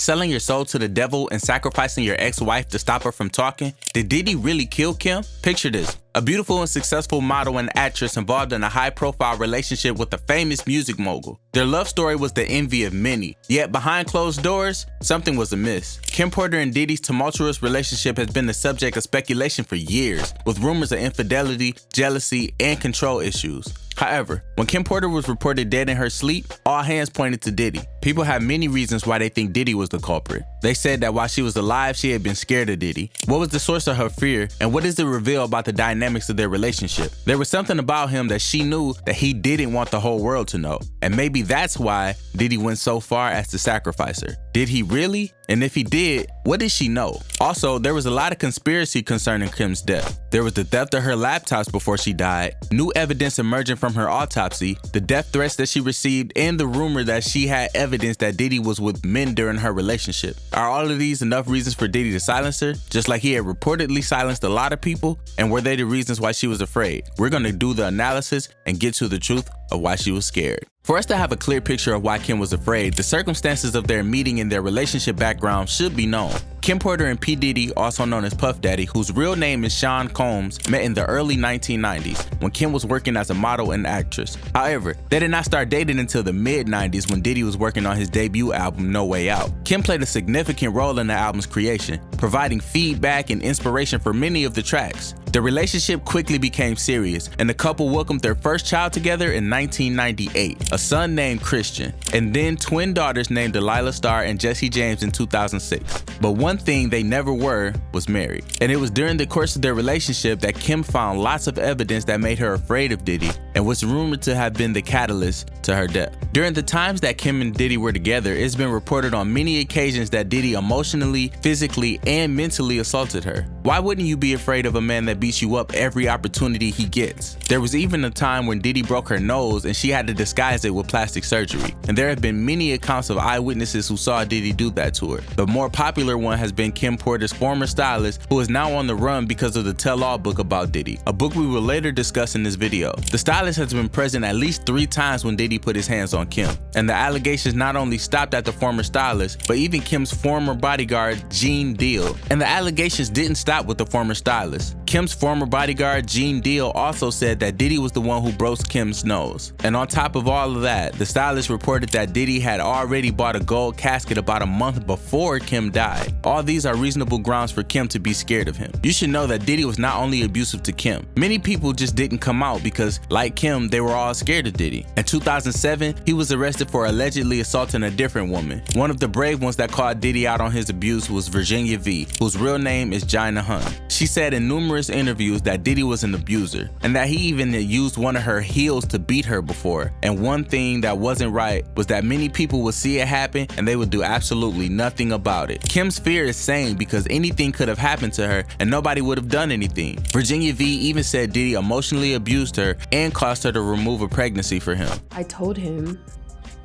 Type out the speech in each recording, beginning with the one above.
Selling your soul to the devil and sacrificing your ex-wife to stop her from talking? Did Diddy really kill Kim? Picture this. A beautiful and successful model and actress involved in a high-profile relationship with a famous music mogul. Their love story was the envy of many, yet behind closed doors, something was amiss. Kim Porter and Diddy's tumultuous relationship has been the subject of speculation for years, with rumors of infidelity, jealousy, and control issues. However, when Kim Porter was reported dead in her sleep, all hands pointed to Diddy. People have many reasons why they think Diddy was the culprit. They said that while she was alive, she had been scared of Diddy. What was the source of her fear, and what does it reveal about the dynamics of their relationship? There was something about him that she knew that he didn't want the whole world to know, and maybe that's why Diddy went so far as to sacrifice her. Did he really? And if he did, what did she know? Also, there was a lot of conspiracy concerning Kim's death. There was the theft of her laptops before she died, new evidence emerging from her autopsy, the death threats that she received, and the rumor that she had evidence that Diddy was with men during her relationship. Are all of these enough reasons for Diddy to silence her, just like he had reportedly silenced a lot of people? And were they the reasons why she was afraid? We're gonna do the analysis and get to the truth of why she was scared. For us to have a clear picture of why Kim was afraid, the circumstances of their meeting and their relationship background should be known. Kim Porter and P. Diddy, also known as Puff Daddy, whose real name is Sean Combs, met in the early 1990s when Kim was working as a model and actress. However, they did not start dating until the mid-90s when Diddy was working on his debut album, No Way Out. Kim played a significant role in the album's creation, providing feedback and inspiration for many of the tracks. The relationship quickly became serious, and the couple welcomed their first child together in 1998, a son named Christian, and then twin daughters named Delilah Starr and Jesse James in 2006. But one thing they never were was married. And it was during the course of their relationship that Kim found lots of evidence that made her afraid of Diddy, and was rumored to have been the catalyst to her death. During the times that Kim and Diddy were together, it's been reported on many occasions that Diddy emotionally, physically, and mentally assaulted her. Why wouldn't you be afraid of a man that beats you up every opportunity he gets? There was even a time when Diddy broke her nose and she had to disguise it with plastic surgery. And there have been many accounts of eyewitnesses who saw Diddy do that to her. The more popular one has been Kim Porter's former stylist, who is now on the run because of the tell-all book about Diddy, a book we will later discuss in this video. The stylist has been present at least 3 times when Diddy put his hands on Kim. And the allegations not only stopped at the former stylist, but even Kim's former bodyguard, Gene Deal. And the allegations didn't stop with the former stylist. Kim's former bodyguard, Gene Deal, also said that Diddy was the one who broke Kim's nose. And on top of all of that, the stylist reported that Diddy had already bought a gold casket about a month before Kim died. All these are reasonable grounds for Kim to be scared of him. You should know that Diddy was not only abusive to Kim. Many people just didn't come out because, like Kim, they were all scared of Diddy. In 2007, he was arrested for allegedly assaulting a different woman. One of the brave ones that called Diddy out on his abuse was Virginia V, whose real name is Gina Hunt. She said in numerous interviews that Diddy was an abuser, and that he even had used one of her heels to beat her before. And one thing that wasn't right was that many people would see it happen and they would do absolutely nothing about it. Kim's fear is sane because anything could have happened to her and nobody would have done anything. Virginia V even said Diddy emotionally abused her and caused her to remove a pregnancy for him. I told him,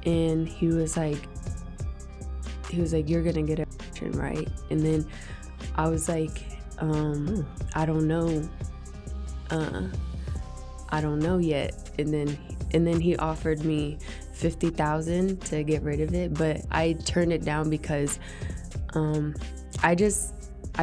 and he was like, you're gonna get a right? And then I was like, I don't know. I don't know yet. And then he offered me $50,000 to get rid of it, but I turned it down because I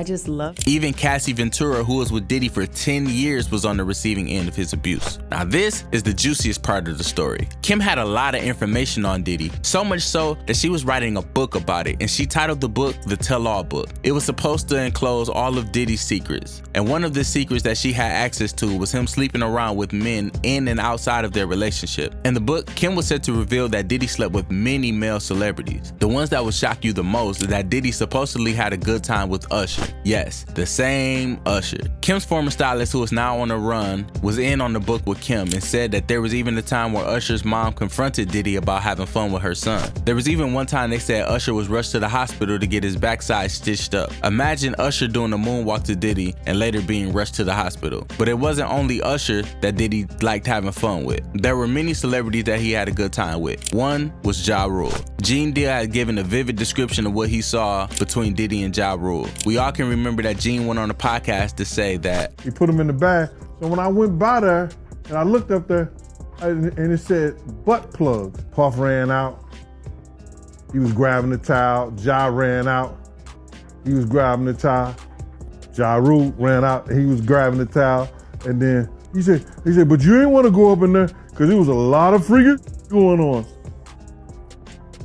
just love. Even Cassie Ventura, who was with Diddy for 10 years, was on the receiving end of his abuse. Now this is the juiciest part of the story. Kim had a lot of information on Diddy, so much so that she was writing a book about it, and she titled the book The Tell-All Book. It was supposed to enclose all of Diddy's secrets, and one of the secrets that she had access to was him sleeping around with men in and outside of their relationship. In the book, Kim was said to reveal that Diddy slept with many male celebrities. The ones that would shock you the most is that Diddy supposedly had a good time with Usher. Yes, the same Usher. Kim's former stylist, who is now on the run, was in on the book with Kim and said that there was even a time where Usher's mom confronted Diddy about having fun with her son. There was even one time they said Usher was rushed to the hospital to get his backside stitched up. Imagine Usher doing a moonwalk to Diddy and later being rushed to the hospital. But it wasn't only Usher that Diddy liked having fun with. There were many celebrities that he had a good time with. One was Ja Rule. Gene Deal had given a vivid description of what he saw between Diddy and Ja Rule. We all can remember that Gene went on a podcast to say that he put him in the bag. So when I went by there and I looked up there and it said butt plugs. Puff ran out. He was grabbing the towel. Ja ran out. He was grabbing the towel. Ja Rule ran out. He was grabbing the towel. And then he said, but you ain't want to go up in there because there was a lot of freaking going on.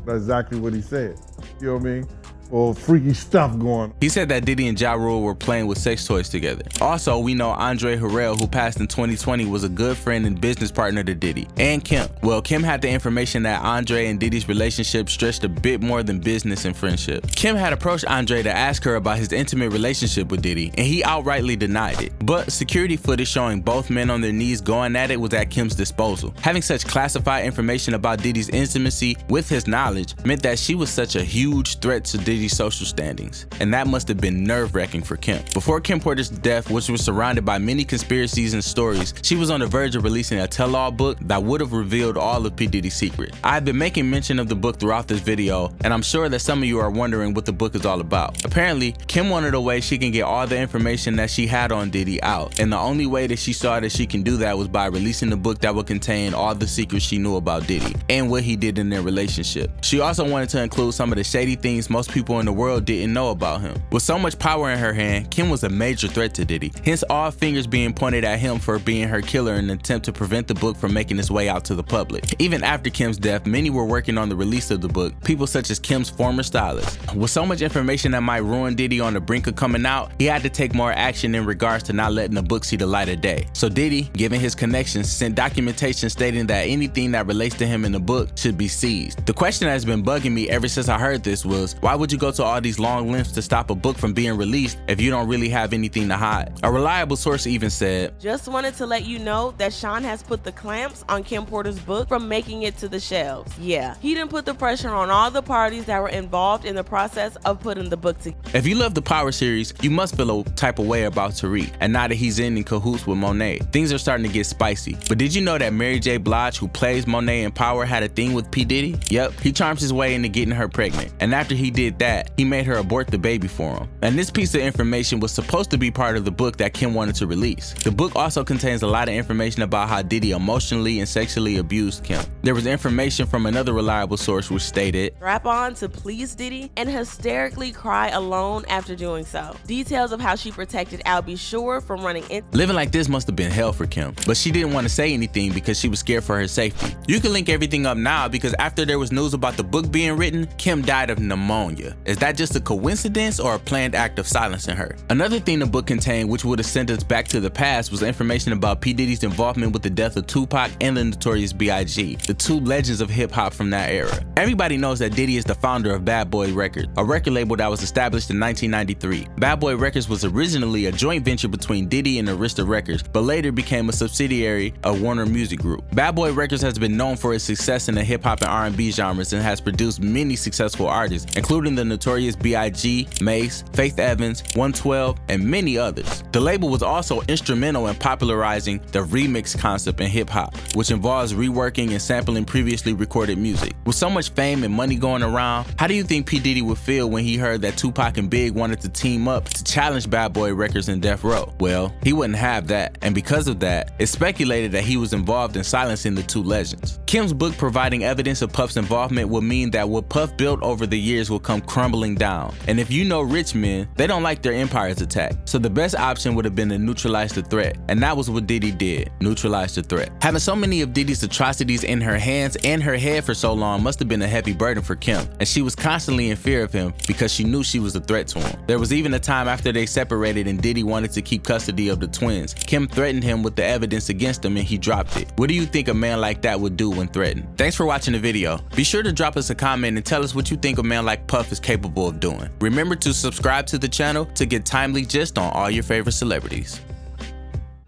That's exactly what he said. You know what I mean? Or freaky stuff going on. He said that Diddy and Ja Rule were playing with sex toys together. Also, we know Andre Harrell, who passed in 2020, was a good friend and business partner to Diddy. And Kim. Well, Kim had the information that Andre and Diddy's relationship stretched a bit more than business and friendship. Kim had approached Andre to ask her about his intimate relationship with Diddy, and he outrightly denied it. But security footage showing both men on their knees going at it was at Kim's disposal. Having such classified information about Diddy's intimacy with his knowledge meant that she was such a huge threat to Diddy's social standings, and that must have been nerve-wracking for Kim. Before Kim Porter's death, which was surrounded by many conspiracies and stories, she was on the verge of releasing a tell-all book that would have revealed all of P. Diddy's secrets. I've been making mention of the book throughout this video, and I'm sure that some of you are wondering what the book is all about. Apparently, Kim wanted a way she can get all the information that she had on Diddy out, and the only way that she saw that she can do that was by releasing a book that would contain all the secrets she knew about Diddy and what he did in their relationship. She also wanted to include some of the shady things most people in the world didn't know about him. With so much power in her hand, Kim was a major threat to Diddy, hence all fingers being pointed at him for being her killer in an attempt to prevent the book from making its way out to the public. Even after Kim's death, many were working on the release of the book, people such as Kim's former stylist. With so much information that might ruin Diddy on the brink of coming out, he had to take more action in regards to not letting the book see the light of day. So Diddy, given his connections, sent documentation stating that anything that relates to him in the book should be seized. The question that has been bugging me ever since I heard this was, why would you go to all these long lengths to stop a book from being released if you don't really have anything to hide? A reliable source even said, just wanted to let you know that Sean has put the clamps on Kim Porter's book from making it to the shelves. Yeah, he didn't put the pressure on all the parties that were involved in the process of putting the book together. If you love the Power series, you must feel a type of way about Tariq, and now that he's in cahoots with Monet, things are starting to get spicy. But did you know that Mary J. Blige, who plays Monet in Power, had a thing with P. Diddy? Yep, he charms his way into getting her pregnant, and after he did that, he made her abort the baby for him. And this piece of information was supposed to be part of the book that Kim wanted to release. The book also contains a lot of information about how Diddy emotionally and sexually abused Kim. There was information from another reliable source which stated, strap on to please Diddy and hysterically cry alone after doing so. Details of how she protected Al B. Sure from running in. Living like this must have been hell for Kim, but she didn't want to say anything because she was scared for her safety. You can link everything up now because after there was news about the book being written, Kim died of pneumonia. Is that just a coincidence or a planned act of silencing her? Another thing the book contained, which would have sent us back to the past, was information about P. Diddy's involvement with the death of Tupac and the Notorious B.I.G., the two legends of hip-hop from that era. Everybody knows that Diddy is the founder of Bad Boy Records, a record label that was established in 1993. Bad Boy Records was originally a joint venture between Diddy and Arista Records, but later became a subsidiary of Warner Music Group. Bad Boy Records has been known for its success in the hip-hop and R&B genres and has produced many successful artists, including the Notorious B.I.G., Mace, Faith Evans, 112, and many others. The label was also instrumental in popularizing the remix concept in hip-hop, which involves reworking and sampling previously recorded music. With so much fame and money going around, how do you think P. Diddy would feel when he heard that Tupac and Big wanted to team up to challenge Bad Boy Records and Death Row? Well, he wouldn't have that, and because of that, it's speculated that he was involved in silencing the two legends. Kim's book providing evidence of Puff's involvement will mean that what Puff built over the years will come crumbling down. And if you know rich men, they don't like their empires attacked. So the best option would have been to neutralize the threat. And that was what Diddy did, neutralize the threat. Having so many of Diddy's atrocities in her hands and her head for so long must have been a heavy burden for Kim. And she was constantly in fear of him because she knew she was a threat to him. There was even a time after they separated and Diddy wanted to keep custody of the twins. Kim threatened him with the evidence against him and he dropped it. What do you think a man like that would do when threatened? Thanks for watching the video. Be sure to drop us a comment and tell us what you think a man like Puff is capable of doing. Remember to subscribe to the channel to get timely gist on all your favorite celebrities.